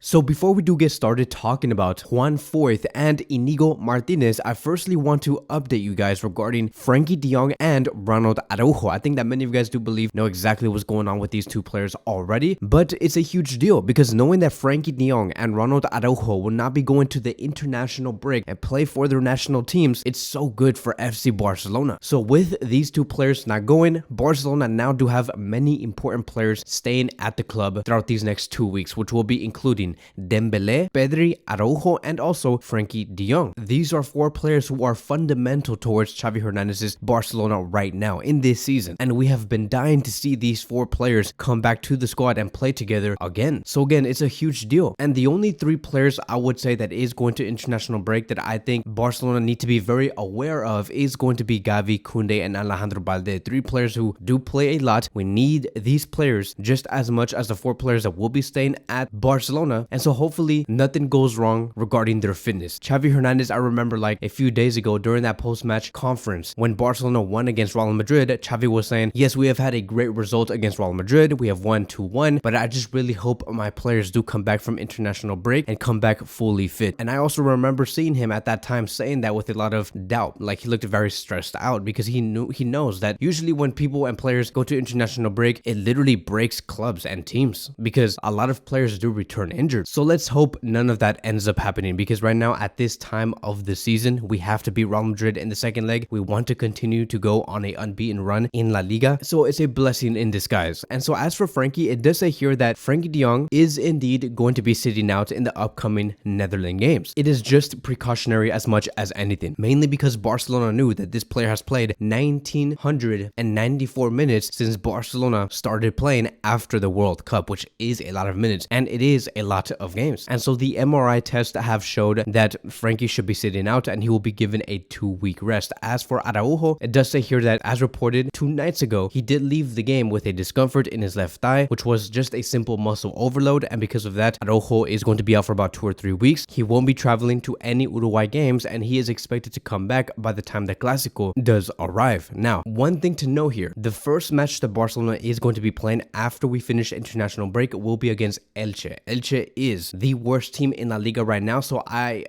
So before we do get started talking about Foyth and Inigo Martínez, I firstly want to update you guys regarding Frenkie de Jong and Ronald Araujo. I think that many of you guys do know exactly what's going on with these two players already, but it's a huge deal because knowing that Frenkie de Jong and Ronald Araujo will not be going to the international break and play for their national teams, it's so good for FC Barcelona. So with these two players not going, Barcelona now do have many important players staying at the club throughout these next 2 weeks, which will be including Dembélé, Pedri, Araujo, and also Frenkie de Jong. These are four players who are fundamental towards Xavi Hernandez's Barcelona right now in this season, and we have been dying to see these four players come back to the squad and play together again. So again, it's a huge deal, and the only three players I would say that is going to international break that I think Barcelona need to be very aware of is going to be Gavi, Koundé, and Alejandro Balde. Three players who do play a lot. We need these players just as much as the four players that will be staying at Barcelona, and so hopefully nothing goes wrong regarding their fitness. Xavi Hernandez, I remember like a few days ago during that post-match conference when Barcelona won against Real Madrid, Xavi was saying, yes, we have had a great result against Real Madrid. We have won 2-1, but I just really hope my players do come back from international break and come back fully fit. And I also remember seeing him at that time saying that with a lot of doubt. Like he looked very stressed out because he knows that usually when people and players go to international break, it literally breaks clubs and teams because a lot of players do return injured. So let's hope none of that ends up happening because right now at this time of the season, we have to beat Real Madrid in the second leg. We want to continue to go on an unbeaten run in La Liga. So it's a blessing in disguise. And so as for Frenkie, it does say here that Frenkie de Jong is indeed going to be sitting out in the upcoming Netherlands games. It is just precautionary as much as anything, mainly because Barcelona knew that this player has played 1,994 minutes since Barcelona started playing after the World Cup, which is a lot of minutes, and it is a lot of games. And so the MRI tests have showed that Frenkie should be sitting out and he will be given a 2-week rest. As for Araujo, it does say here that as reported 2 nights ago, he did leave the game with a discomfort in his left thigh, which was just a simple muscle overload, and because of that, Araujo is going to be out for about 2 or 3 weeks. He won't be traveling to any Uruguay games, and he is expected to come back by the time the Clásico does arrive. Now, one thing to know here, the first match that Barcelona is going to be playing after we finish international break will be against Elche. Elche is the worst team in La Liga right now, so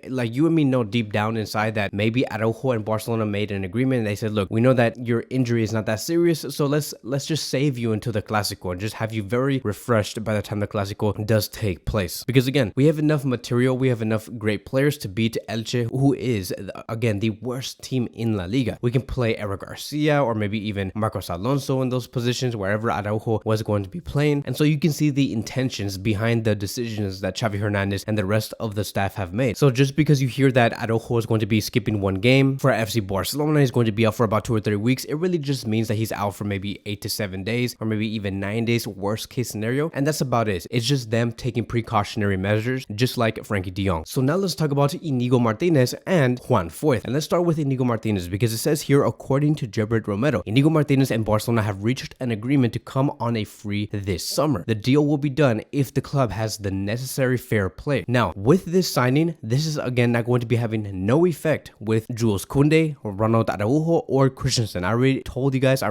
you and me know deep down inside that maybe Araujo and Barcelona made an agreement and they said, look, we know that your injury is not that serious, so let's just save you until the Clásico and just have you very refreshed by the time the Clásico does take place. Because again, we have enough material, we have enough great players to beat Elche, who is again the worst team in La Liga. We can play Eric Garcia or maybe even Marcos Alonso in those positions wherever Araujo was going to be playing, and so you can see the intentions behind the decisions that Xavi Hernandez and the rest of the staff have made. So just because you hear that Araujo is going to be skipping one game for FC Barcelona, he's going to be out for about 2 or 3 weeks, it really just means that he's out for maybe 8 to 7 days or maybe even 9 days, worst case scenario, and that's about it. It's just them taking precautionary measures just like Frenkie de Jong. So now let's talk about Inigo Martínez and Foyth, and let's start with Inigo Martínez because it says here, according to Gebert Romero, Inigo Martínez and Barcelona have reached an agreement to come on a free this summer. The deal will be done if the club has the necessary fair play. Now, with this signing, this is again not going to be having no effect with Jules Koundé, Ronald Araujo, or Christensen. I already told you guys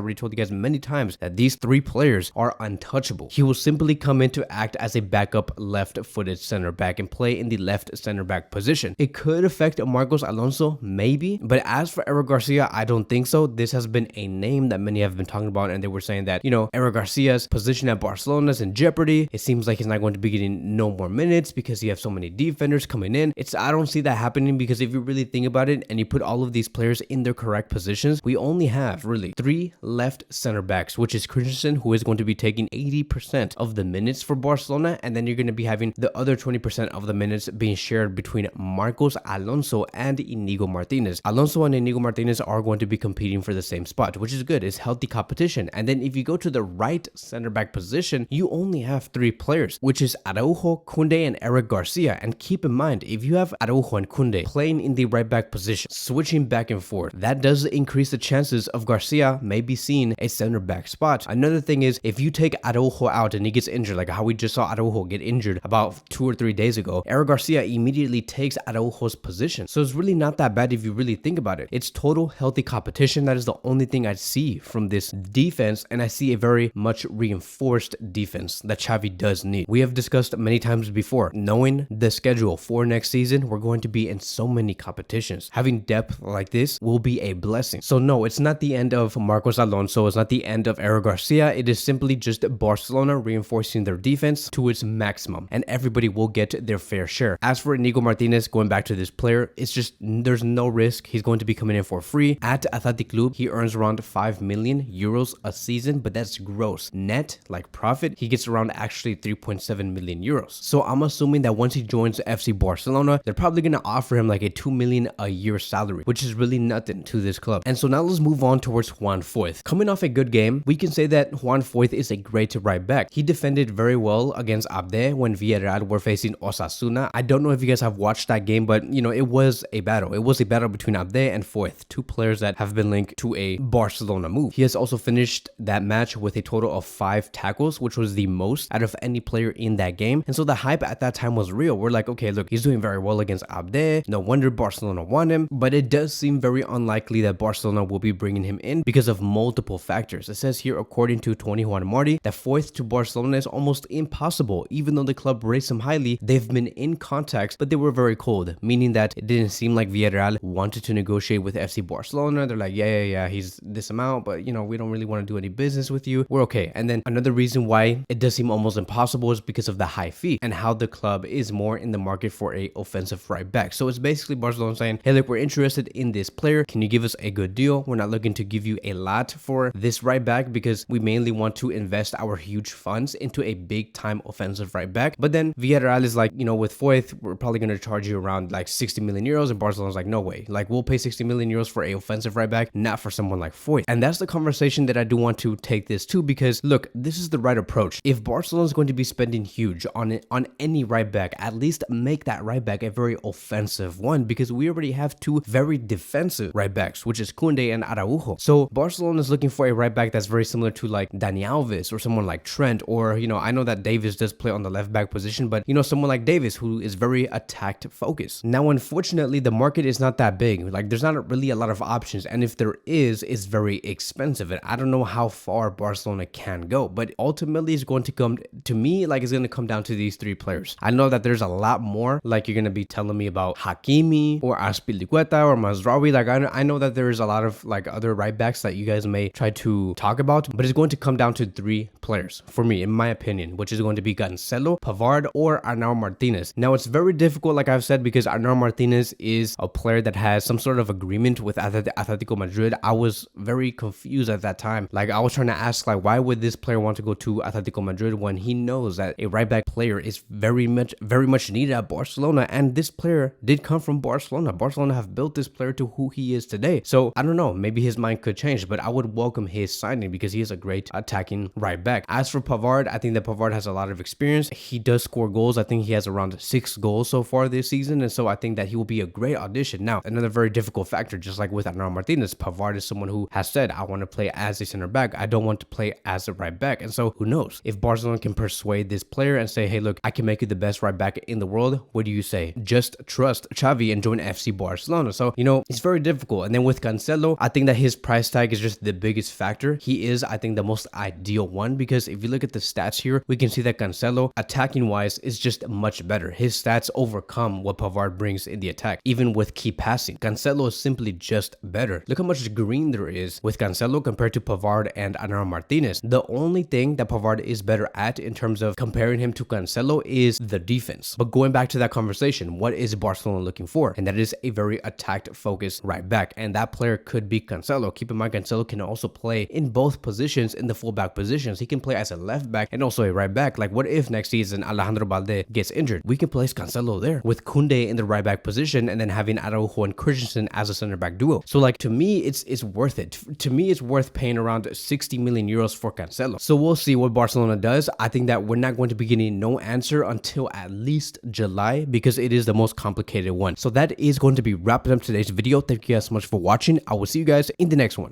many times that these three players are untouchable. He will simply come in to act as a backup left-footed center back and play in the left center back position. It could affect Marcos Alonso, maybe, but as for Eric Garcia, I don't think so. This has been a name that many have been talking about, and they were saying that, Eric Garcia's position at Barcelona is in jeopardy. It seems like he's not going to be getting no more minutes because you have so many defenders coming in. I don't see that happening because if you really think about it and you put all of these players in their correct positions, we only have really 3 left center backs, which is Christensen, who is going to be taking 80% of the minutes for Barcelona, and then you're going to be having the other 20% of the minutes being shared between Marcos Alonso and Inigo Martínez. Alonso and Inigo Martínez are going to be competing for the same spot, which is good. It's healthy competition. And then if you go to the right center back position, you only have 3 players, which is Araujo, Koundé, and Eric Garcia. And keep in mind, if you have Araujo and Koundé playing in the right back position, switching back and forth, that does increase the chances of Garcia maybe seeing a center back spot. Another thing is, if you take Araujo out and he gets injured, like how we just saw Araujo get injured about 2 or 3 days ago, Eric Garcia immediately takes Araujo's position. So it's really not that bad if you really think about it. It's total healthy competition. That is the only thing I see from this defense, and I see a very much reinforced defense that Xavi does need. We have discussed many times times before, knowing the schedule for next season, we're going to be in so many competitions. Having depth like this will be a blessing. So no, it's not the end of Marcos Alonso. It's not the end of Eric Garcia. It is simply just Barcelona reinforcing their defense to its maximum, and everybody will get their fair share. As for Inigo Martínez, going back to this player, it's just there's no risk. He's going to be coming in for free. At Athletic Club, he earns around 5 million euros a season, but that's gross. Net, like profit, he gets around actually 3.7 million euros. So I'm assuming that once he joins FC Barcelona, they're probably going to offer him like a 2 million a year salary, which is really nothing to this club. And so now let's move on towards Juan Foyth. Coming off a good game, we can say that Juan Foyth is a great right back. He defended very well against Abde when Villarreal were facing Osasuna. I don't know if you guys have watched that game, but you know, it was a battle. It was a battle between Abde and Foyth, two players that have been linked to a Barcelona move. He has also finished that match with a total of 5 tackles, which was the most out of any player in that game. And so the hype at that time was real. We're like, okay, look, he's doing very well against Abde. No wonder Barcelona won him. But it does seem very unlikely that Barcelona will be bringing him in because of multiple factors. It says here, according to Tony Juan Martí, that Foyth to Barcelona is almost impossible. Even though the club rates him highly, they've been in contact, but they were very cold, meaning that it didn't seem like Villarreal wanted to negotiate with FC Barcelona. They're like, yeah, he's this amount, but you know, we don't really want to do any business with you. We're okay. And then another reason why it does seem almost impossible is because of the high fee and how the club is more in the market for a offensive right back. So it's basically Barcelona saying, hey, look, we're interested in this player. Can you give us a good deal? We're not looking to give you a lot for this right back because we mainly want to invest our huge funds into a big time offensive right back. But then Villarreal is like, you know, with Foyth, we're probably going to charge you around like 60 million euros. And Barcelona's like, no way. Like, we'll pay 60 million euros for a offensive right back, not for someone like Foyth. And that's the conversation that I do want to take this to, because look, this is the right approach. If Barcelona is going to be spending huge on it, on any right back, at least make that right back a very offensive one, because we already have two very defensive right backs, which is Koundé and Araujo. So Barcelona is looking for a right back that's very similar to like Dani Alves or someone like Trent, or, you know, I know that Davis does play on the left back position, but you know, someone like Davis who is very attacked focused. Now, unfortunately, the market is not that big. Like, there's not really a lot of options, and if there is, it's very expensive. And I don't know how far Barcelona can go, but ultimately it's going to come to me, like, it's going to come down to these 3 players. I know that there's a lot more, like you're going to be telling me about Hakimi or Azpilicueta or Mazraoui. Like, I know that there's a lot of like other right backs that you guys may try to talk about, but it's going to come down to 3 players for me, in my opinion, which is going to be Cancelo, Pavard, or Inigo Martínez. Now, it's very difficult, like I've said, because Inigo Martínez is a player that has some sort of agreement with Atletico Madrid. I was very confused at that time. Like, I was trying to ask, like, why would this player want to go to Atletico Madrid when he knows that a right back player is very much needed at Barcelona? And this player did come from Barcelona. Barcelona have built this player to who he is today. So I don't know, maybe his mind could change, but I would welcome his signing because he is a great attacking right back. As for Pavard, I think that Pavard has a lot of experience. He does score goals. I think he has around 6 goals so far this season, and so I think that he will be a great audition. Now, another very difficult factor, just like with Inigo Martínez, Pavard is someone who has said, I want to play as a center back. I don't want to play as a right back. And so who knows? If Barcelona can persuade this player and say, hey, look, I can make you the best right back in the world, what do you say? Just trust Xavi and join FC Barcelona. So, you know, it's very difficult. And then with Cancelo, I think that his price tag is just the biggest factor. He is, I think, the most ideal one, because if you look at the stats here, we can see that Cancelo, attacking wise, is just much better. His stats overcome what Pavard brings in the attack, even with key passing. Cancelo is simply just better. Look how much green there is with Cancelo compared to Pavard and Inigo Martínez. The only thing that Pavard is better at in terms of comparing him to Cancelo is the defense. But going back to that conversation, what is Barcelona looking for? And that is a very attacked focused right back, and that player could be Cancelo. Keep in mind, Cancelo can also play in both positions, in the fullback positions. He can play as a left back and also a right back. Like, what if next season Alejandro Balde gets injured? We can place Cancelo there with Koundé in the right back position, and then having Araujo and Christensen as a center back duo. So like, to me, it's worth it. To me, it's worth paying around 60 million euros for Cancelo. So we'll see what Barcelona does. I think that we're not going to be getting no answer until at least July, because it is the most complicated one. So that is going to be wrapping up today's video. Thank you guys so much for watching. I will see you guys in the next one.